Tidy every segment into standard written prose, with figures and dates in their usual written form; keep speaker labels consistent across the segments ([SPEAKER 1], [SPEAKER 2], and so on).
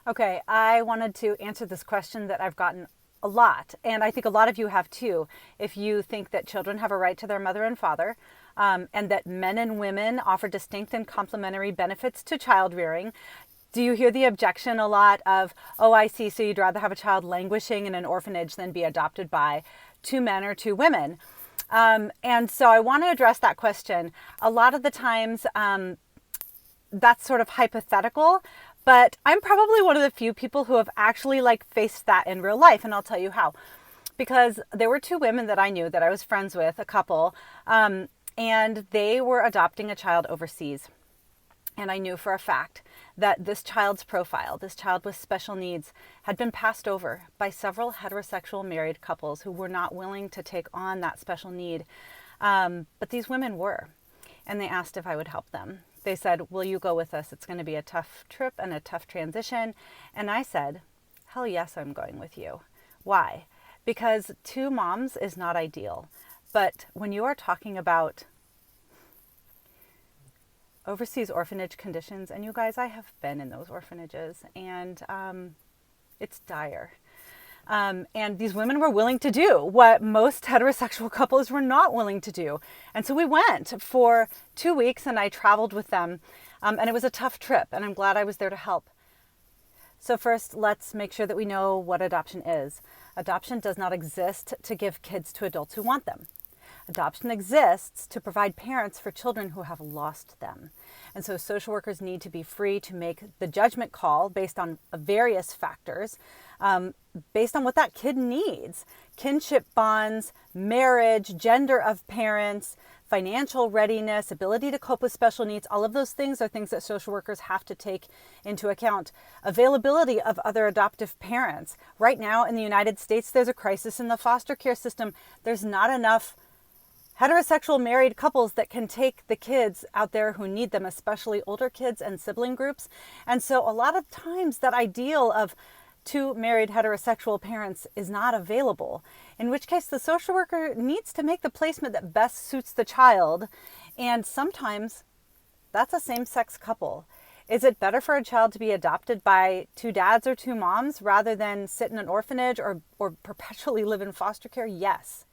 [SPEAKER 1] Okay, I wanted to answer this question that I've gotten a lot, and I think a lot of you have too. If you think that children have a right to their mother and father, and that men and women offer distinct and complementary benefits to child rearing, do you hear the objection a lot of, oh, I see, so you'd rather have a child languishing in an orphanage than be adopted by two men or two women? And so I want to address that question. A lot of the times, that's sort of hypothetical, but I'm probably one of the few people who have actually faced that in real life, and I'll tell you how. Because there were two women that I knew that I was friends with, a couple, and they were adopting a child overseas. And I knew for a fact that this child's profile, this child with special needs, had been passed over by several heterosexual married couples who were not willing to take on that special need. But these women were, and they asked if I would help them. They said, will you go with us? It's going to be a tough trip and a tough transition. And I said, hell yes, I'm going with you. Why? Because two moms is not ideal. But when you are talking about overseas orphanage conditions, and you guys, I have been in those orphanages, and it's dire. And these women were willing to do what most heterosexual couples were not willing to do. And so we went for 2 weeks and I traveled with them. And it was a tough trip, and I'm glad I was there to help. So first, let's make sure that we know what adoption is. Adoption does not exist to give kids to adults who want them. Adoption exists to provide parents for children who have lost them. And so social workers need to be free to make the judgment call based on various factors, based on what that kid needs. Kinship bonds, marriage, gender of parents, financial readiness, ability to cope with special needs. All of those things are things that social workers have to take into account. Availability of other adoptive parents. Right now in the United States, there's a crisis in the foster care system. There's not enough heterosexual married couples that can take the kids out there who need them, especially older kids and sibling groups. And so a lot of times that ideal of two married heterosexual parents is not available, in which case the social worker needs to make the placement that best suits the child. And sometimes that's a same-sex couple. Is it better for a child to be adopted by two dads or two moms rather than sit in an orphanage or perpetually live in foster care? Yes.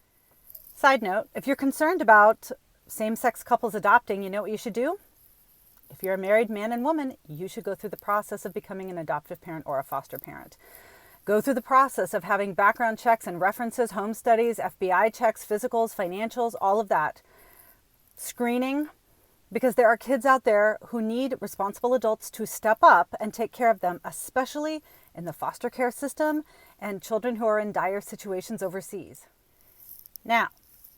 [SPEAKER 1] Side note, if you're concerned about same-sex couples adopting, you know what you should do? If you're a married man and woman, you should go through the process of becoming an adoptive parent or a foster parent. Go through the process of having background checks and references, home studies, FBI checks, physicals, financials, all of that. Screening, because there are kids out there who need responsible adults to step up and take care of them, especially in the foster care system and children who are in dire situations overseas. Now,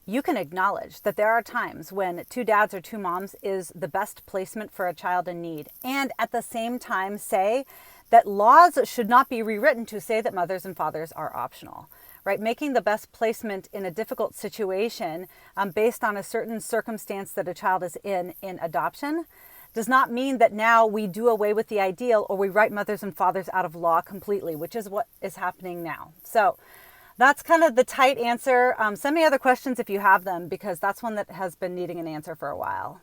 [SPEAKER 1] you can acknowledge that there are times when two dads or two moms is the best placement for a child in need, and at the same time say that laws should not be rewritten to say that mothers and fathers are optional, right? Making the best placement in a difficult situation based on a certain circumstance that a child is in adoption does not mean that now we do away with the ideal or we write mothers and fathers out of law completely, which is what is happening now. So that's kind of the tight answer. Send me other questions if you have them, because that's one that has been needing an answer for a while.